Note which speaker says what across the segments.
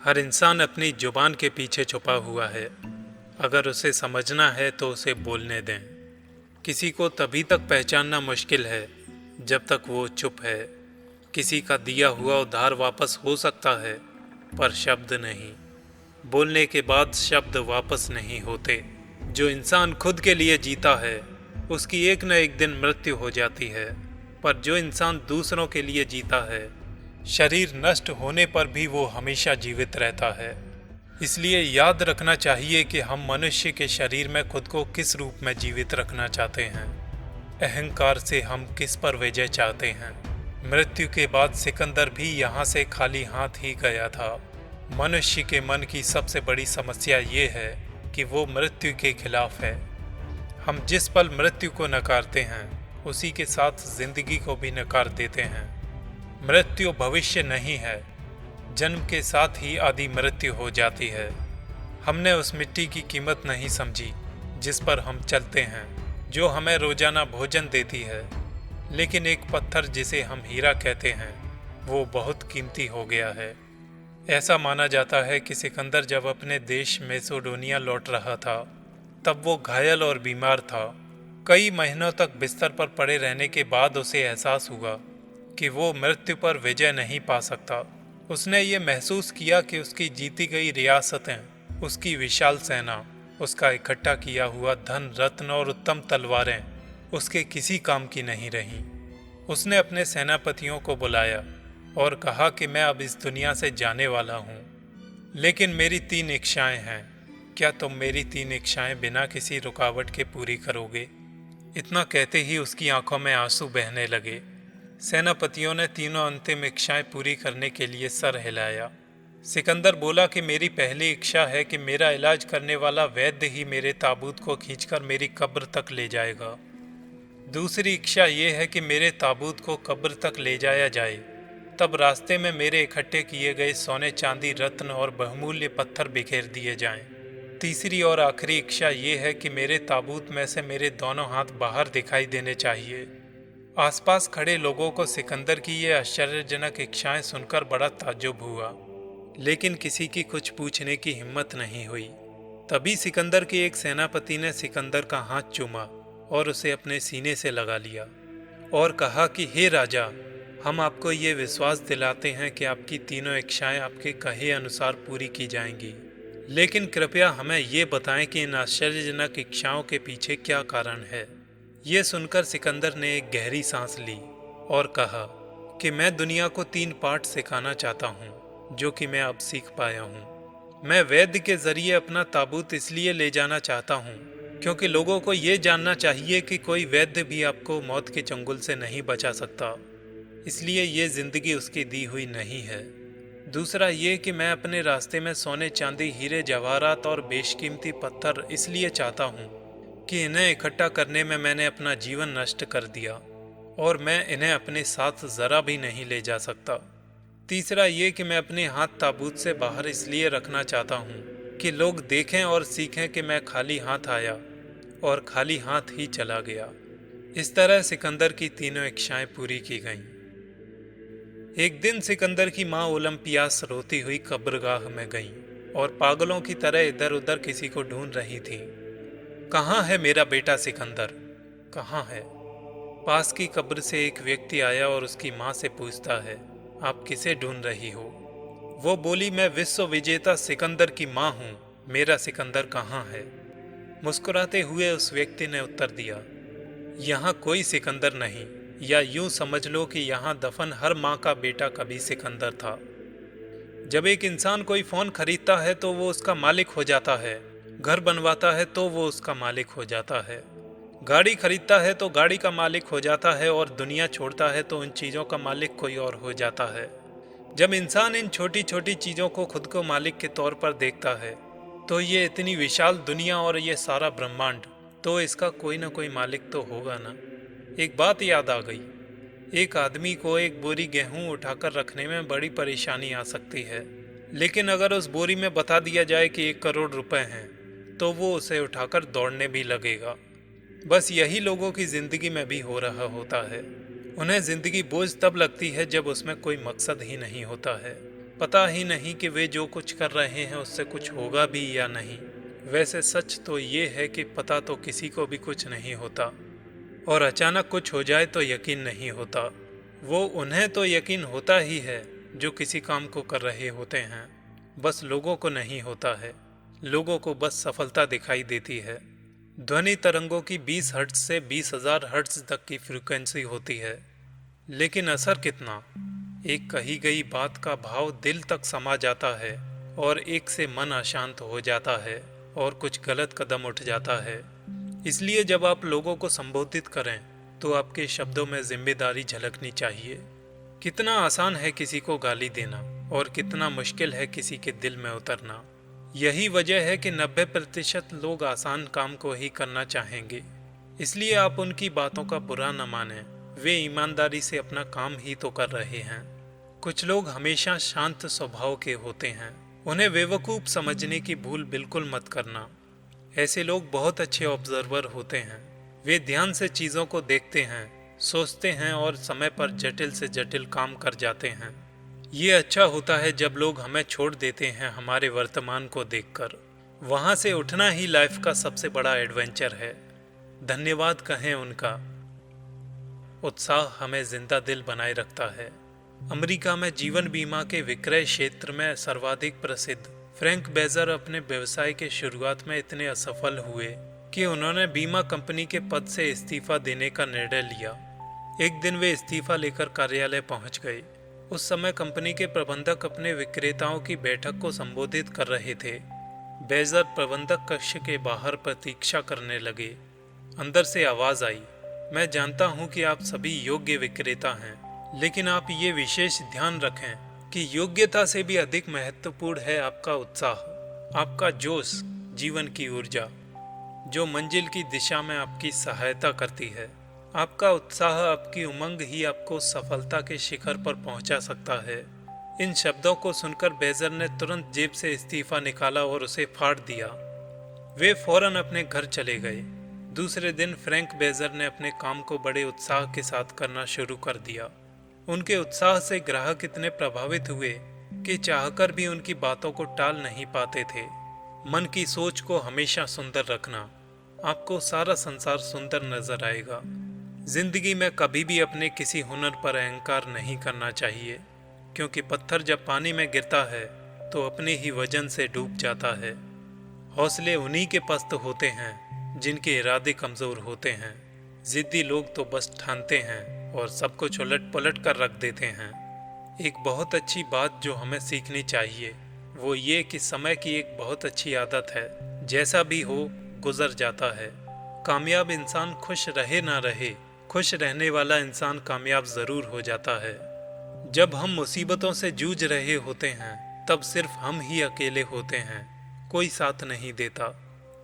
Speaker 1: हर इंसान अपनी जुबान के पीछे छुपा हुआ है। अगर उसे समझना है तो उसे बोलने दें। किसी को तभी तक पहचानना मुश्किल है जब तक वो चुप है। किसी का दिया हुआ उधार वापस हो सकता है, पर शब्द नहीं। बोलने के बाद शब्द वापस नहीं होते। जो इंसान खुद के लिए जीता है उसकी एक न एक दिन मृत्यु हो जाती है, पर जो इंसान दूसरों के लिए जीता है, शरीर नष्ट होने पर भी वो हमेशा जीवित रहता है। इसलिए याद रखना चाहिए कि हम मनुष्य के शरीर में खुद को किस रूप में जीवित रखना चाहते हैं। अहंकार से हम किस पर विजय चाहते हैं। मृत्यु के बाद सिकंदर भी यहाँ से खाली हाथ ही गया था। मनुष्य के मन की सबसे बड़ी समस्या ये है कि वो मृत्यु के खिलाफ है। हम जिस पल मृत्यु को नकारते हैं उसी के साथ जिंदगी को भी नकार देते हैं। मृत्यु भविष्य नहीं है, जन्म के साथ ही आदि मृत्यु हो जाती है। हमने उस मिट्टी की कीमत नहीं समझी जिस पर हम चलते हैं, जो हमें रोजाना भोजन देती है। लेकिन एक पत्थर जिसे हम हीरा कहते हैं वो बहुत कीमती हो गया है। ऐसा माना जाता है कि सिकंदर जब अपने देश मैसेडोनिया लौट रहा था तब वो घायल और बीमार था। कई महीनों तक बिस्तर पर पड़े रहने के बाद उसे एहसास हुआ कि वो मृत्यु पर विजय नहीं पा सकता। उसने ये महसूस किया कि उसकी जीती गई रियासतें, उसकी विशाल सेना, उसका इकट्ठा किया हुआ धन रत्न और उत्तम तलवारें उसके किसी काम की नहीं रहीं। उसने अपने सेनापतियों को बुलाया और कहा कि मैं अब इस दुनिया से जाने वाला हूँ, लेकिन मेरी 3 इच्छाएं हैं। क्या तुम मेरी 3 इच्छाएं बिना किसी रुकावट के पूरी करोगे? इतना कहते ही उसकी आंखों में आंसू बहने लगे। सेनापतियों ने तीनों अंतिम इच्छाएं पूरी करने के लिए सर हिलाया। सिकंदर बोला कि मेरी पहली इच्छा है कि मेरा इलाज करने वाला वैद्य ही मेरे ताबूत को खींचकर मेरी कब्र तक ले जाएगा। दूसरी इच्छा ये है कि मेरे ताबूत को कब्र तक ले जाया जाए, तब रास्ते में मेरे इकट्ठे किए गए सोने चांदी रत्न और बहुमूल्य पत्थर बिखेर दिए जाएं। तीसरी और आखिरी इच्छा ये है कि मेरे ताबूत में से मेरे दोनों हाथ बाहर दिखाई देने चाहिए। आसपास खड़े लोगों को सिकंदर की ये आश्चर्यजनक इच्छाएं सुनकर बड़ा ताज्जुब हुआ, लेकिन किसी की कुछ पूछने की हिम्मत नहीं हुई। तभी सिकंदर के एक सेनापति ने सिकंदर का हाथ चूमा और उसे अपने सीने से लगा लिया और कहा कि हे राजा, हम आपको ये विश्वास दिलाते हैं कि आपकी तीनों इच्छाएं आपके कहे अनुसार पूरी की जाएंगी, लेकिन कृपया हमें ये बताएं कि इन आश्चर्यजनक इच्छाओं के पीछे क्या कारण है। ये सुनकर सिकंदर ने एक गहरी सांस ली और कहा कि मैं दुनिया को 3 पाठ सिखाना चाहता हूँ जो कि मैं अब सीख पाया हूँ। मैं वैद्य के जरिए अपना ताबूत इसलिए ले जाना चाहता हूँ क्योंकि लोगों को ये जानना चाहिए कि कोई वैद्य भी आपको मौत के चंगुल से नहीं बचा सकता, इसलिए ये जिंदगी उसकी दी हुई नहीं है। दूसरा ये कि मैं अपने रास्ते में सोने चांदी हीरे जवाहरात और बेशकीमती पत्थर इसलिए चाहता हूँ कि इन्हें इकट्ठा करने में मैंने अपना जीवन नष्ट कर दिया और मैं इन्हें अपने साथ ज़रा भी नहीं ले जा सकता। तीसरा ये कि मैं अपने हाथ ताबूत से बाहर इसलिए रखना चाहता हूँ कि लोग देखें और सीखें कि मैं खाली हाथ आया और खाली हाथ ही चला गया। इस तरह सिकंदर की तीनों इच्छाएं पूरी की गईं। एक दिन सिकंदर की माँ ओलंपियास रोती हुई कब्रगाह में गईं और पागलों की तरह इधर उधर किसी को ढूंढ रही थी। कहाँ है मेरा बेटा सिकंदर, कहाँ है? पास की कब्र से एक व्यक्ति आया और उसकी माँ से पूछता है, आप किसे ढूंढ रही हो? वो बोली, मैं विश्व विजेता सिकंदर की माँ हूँ, मेरा सिकंदर कहाँ है? मुस्कुराते हुए उस व्यक्ति ने उत्तर दिया, यहाँ कोई सिकंदर नहीं, या यूं समझ लो कि यहाँ दफन हर माँ का बेटा कभी सिकंदर था। जब एक इंसान कोई फ़ोन खरीदता है तो वो उसका मालिक हो जाता है, घर बनवाता है तो वो उसका मालिक हो जाता है, गाड़ी खरीदता है तो गाड़ी का मालिक हो जाता है, और दुनिया छोड़ता है तो उन चीज़ों का मालिक कोई और हो जाता है। जब इंसान इन छोटी छोटी चीज़ों को खुद को मालिक के तौर पर देखता है तो ये इतनी विशाल दुनिया और ये सारा ब्रह्मांड, तो इसका कोई ना कोई मालिक तो होगा ना। एक बात याद आ गई, एक आदमी को एक बोरी गेहूं उठाकर रखने में बड़ी परेशानी आ सकती है, लेकिन अगर उस बोरी में बता दिया जाए कि 1 करोड़ रुपए हैं तो वो उसे उठाकर दौड़ने भी लगेगा। बस यही लोगों की जिंदगी में भी हो रहा होता है। उन्हें जिंदगी बोझ तब लगती है जब उसमें कोई मकसद ही नहीं होता है। पता ही नहीं कि वे जो कुछ कर रहे हैं उससे कुछ होगा भी या नहीं। वैसे सच तो ये है कि पता तो किसी को भी कुछ नहीं होता, और अचानक कुछ हो जाए तो यकीन नहीं होता। वो उन्हें तो यकीन होता ही है जो किसी काम को कर रहे होते हैं, बस लोगों को नहीं होता है। लोगों को बस सफलता दिखाई देती है। ध्वनि तरंगों की 20 हर्ट्ज से 20,000 हर्ट्ज तक की फ्रीक्वेंसी होती है, लेकिन असर कितना? एक कही गई बात का भाव दिल तक समा जाता है, और एक से मन अशांत हो जाता है और कुछ गलत कदम उठ जाता है। इसलिए जब आप लोगों को संबोधित करें तो आपके शब्दों में जिम्मेदारी झलकनी चाहिए। कितना आसान है किसी को गाली देना, और कितना मुश्किल है किसी के दिल में उतरना। यही वजह है कि 90% लोग आसान काम को ही करना चाहेंगे। इसलिए आप उनकी बातों का बुरा न मानें, वे ईमानदारी से अपना काम ही तो कर रहे हैं। कुछ लोग हमेशा शांत स्वभाव के होते हैं, उन्हें बेवकूफ़ समझने की भूल बिल्कुल मत करना। ऐसे लोग बहुत अच्छे ऑब्जर्वर होते हैं। वे ध्यान से चीज़ों को देखते हैं, सोचते हैं और समय पर जटिल से जटिल काम कर जाते हैं। ये अच्छा होता है जब लोग हमें छोड़ देते हैं हमारे वर्तमान को देखकर। वहाँ से उठना ही लाइफ का सबसे बड़ा एडवेंचर है। धन्यवाद कहें उनका। उत्साह हमें जिंदा दिल बनाए रखता है। अमेरिका में जीवन बीमा के विक्रय क्षेत्र में सर्वाधिक प्रसिद्ध फ्रैंक बेजर अपने व्यवसाय के शुरुआत में इतने असफल हुए कि उन्होंने बीमा कंपनी के पद से इस्तीफा देने का निर्णय लिया। एक दिन वे इस्तीफा लेकर कार्यालय पहुंच गए। उस समय कंपनी के प्रबंधक अपने विक्रेताओं की बैठक को संबोधित कर रहे थे। बेजर प्रबंधक कक्ष के बाहर प्रतीक्षा करने लगे। अंदर से आवाज आई, मैं जानता हूं कि आप सभी योग्य विक्रेता हैं, लेकिन आप ये विशेष ध्यान रखें कि योग्यता से भी अधिक महत्वपूर्ण है आपका उत्साह, आपका जोश, जीवन की ऊर्जा, जो मंजिल की दिशा में आपकी सहायता करती है। आपका उत्साह, आपकी उमंग ही आपको सफलता के शिखर पर पहुंचा सकता है। इन शब्दों को सुनकर बेजर ने तुरंत जेब से इस्तीफा निकाला और उसे फाड़ दिया। वे फौरन अपने घर चले गए। दूसरे दिन फ्रैंक बेजर ने अपने काम को बड़े उत्साह के साथ करना शुरू कर दिया। उनके उत्साह से ग्राहक इतने प्रभावित हुए कि चाहकर भी उनकी बातों को टाल नहीं पाते थे। मन की सोच को हमेशा सुंदर रखना, आपको सारा संसार सुंदर नजर आएगा। जिंदगी में कभी भी अपने किसी हुनर पर अहंकार नहीं करना चाहिए, क्योंकि पत्थर जब पानी में गिरता है तो अपने ही वजन से डूब जाता है। हौसले उन्हीं के पस्त होते हैं जिनके इरादे कमजोर होते हैं। जिद्दी लोग तो बस ठानते हैं और सब कुछ उलट पलट कर रख देते हैं। एक बहुत अच्छी बात जो हमें सीखनी चाहिए वो ये कि समय की एक बहुत अच्छी आदत है, जैसा भी हो गुजर जाता है। कामयाब इंसान खुश रहे ना रहे, खुश रहने वाला इंसान कामयाब जरूर हो जाता है। जब हम मुसीबतों से जूझ रहे होते हैं तब सिर्फ हम ही अकेले होते हैं, कोई साथ नहीं देता।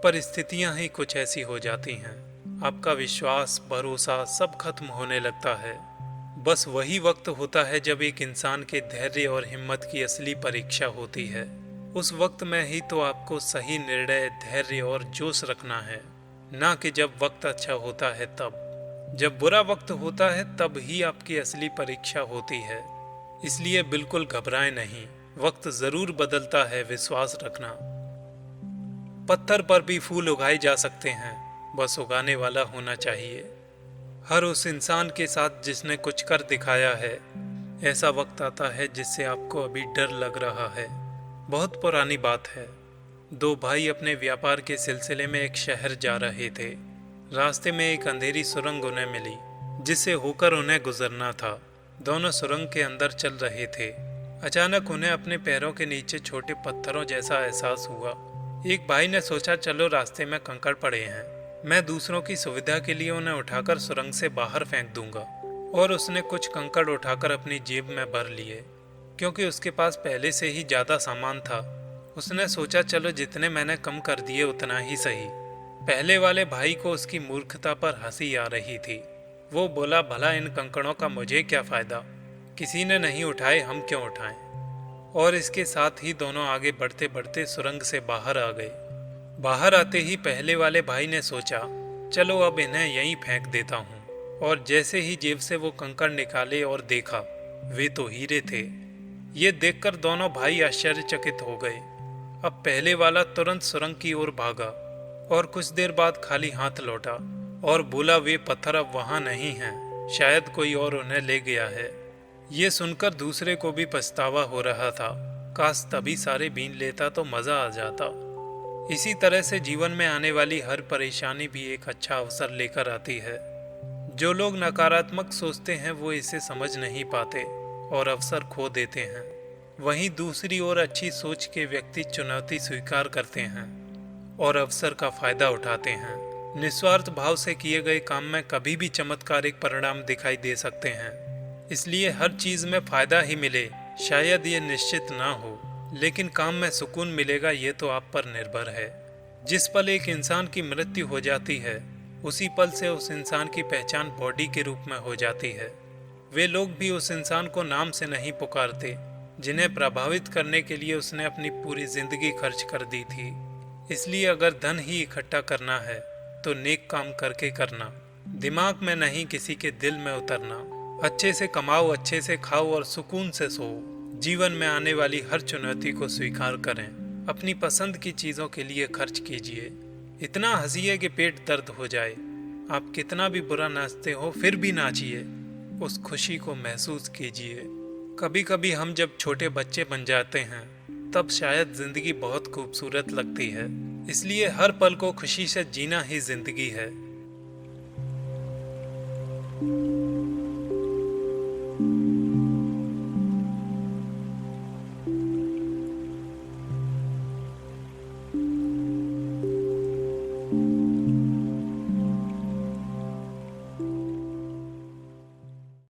Speaker 1: परिस्थितियां ही कुछ ऐसी हो जाती हैं, आपका विश्वास, भरोसा सब खत्म होने लगता है। बस वही वक्त होता है जब एक इंसान के धैर्य और हिम्मत की असली परीक्षा होती है। उस वक्त में ही तो आपको सही निर्णय, धैर्य और जोश रखना है, ना कि जब वक्त अच्छा होता है तब। जब बुरा वक्त होता है तब ही आपकी असली परीक्षा होती है। इसलिए बिल्कुल घबराएं नहीं, वक्त जरूर बदलता है, विश्वास रखना। पत्थर पर भी फूल उगाए जा सकते हैं, बस उगाने वाला होना चाहिए। हर उस इंसान के साथ जिसने कुछ कर दिखाया है, ऐसा वक्त आता है जिससे आपको अभी डर लग रहा है। बहुत पुरानी बात है। दो भाई अपने व्यापार के सिलसिले में एक शहर जा रहे थे। रास्ते में एक अंधेरी सुरंग उन्हें मिली जिससे होकर उन्हें गुजरना था। दोनों सुरंग के अंदर चल रहे थे। अचानक उन्हें अपने पैरों के नीचे छोटे पत्थरों जैसा एहसास हुआ। एक भाई ने सोचा, चलो रास्ते में कंकड़ पड़े हैं, मैं दूसरों की सुविधा के लिए उन्हें उठाकर सुरंग से बाहर फेंक दूंगा। और उसने कुछ कंकड़ उठाकर अपनी जेब में भर लिए, क्योंकि उसके पास पहले से ही ज़्यादा सामान था। उसने सोचा, चलो जितने मैंने कम कर दिए उतना ही सही। पहले वाले भाई को उसकी मूर्खता पर हंसी आ रही थी। वो बोला, भला इन कंकड़ों का मुझे क्या फ़ायदा, किसी ने नहीं उठाए, हम क्यों उठाएं। और इसके साथ ही दोनों आगे बढ़ते बढ़ते सुरंग से बाहर आ गए। बाहर आते ही पहले वाले भाई ने सोचा, चलो अब इन्हें यहीं फेंक देता हूँ। और जैसे ही जेब से वो कंकड़ निकाले और देखा, वे तो हीरे थे। ये देखकर दोनों भाई आश्चर्यचकित हो गए। अब पहले वाला तुरंत सुरंग की ओर भागा और कुछ देर बाद खाली हाथ लौटा और बोला, वे पत्थर अब वहां नहीं हैं, शायद कोई और उन्हें ले गया है। ये सुनकर दूसरे को भी पछतावा हो रहा था, काश तभी सारे बीन लेता तो मजा आ जाता। इसी तरह से जीवन में आने वाली हर परेशानी भी एक अच्छा अवसर लेकर आती है। जो लोग नकारात्मक सोचते हैं वो इसे समझ नहीं पाते और अवसर खो देते हैं। वहीं दूसरी ओर अच्छी सोच के व्यक्ति चुनौती स्वीकार करते हैं और अवसर का फायदा उठाते हैं। निस्वार्थ भाव से किए गए काम में कभी भी चमत्कारिक परिणाम दिखाई दे सकते हैं। इसलिए हर चीज में फायदा ही मिले शायद ये निश्चित ना हो, लेकिन काम में सुकून मिलेगा ये तो आप पर निर्भर है। जिस पल एक इंसान की मृत्यु हो जाती है उसी पल से उस इंसान की पहचान बॉडी के रूप में हो जाती है। वे लोग भी उस इंसान को नाम से नहीं पुकारते जिन्हें प्रभावित करने के लिए उसने अपनी पूरी जिंदगी खर्च कर दी थी। इसलिए अगर धन ही इकट्ठा करना है तो नेक काम करके करना, दिमाग में नहीं किसी के दिल में उतरना। अच्छे से कमाओ, अच्छे से खाओ और सुकून से सो। जीवन में आने वाली हर चुनौती को स्वीकार करें। अपनी पसंद की चीज़ों के लिए खर्च कीजिए। इतना हंसिए कि पेट दर्द हो जाए। आप कितना भी बुरा नाचते हो फिर भी नाचिए, उस खुशी को महसूस कीजिए। कभी कभी हम जब छोटे बच्चे बन जाते हैं तब शायद जिंदगी बहुत खूबसूरत लगती है। इसलिए हर पल को खुशी से जीना ही जिंदगी है।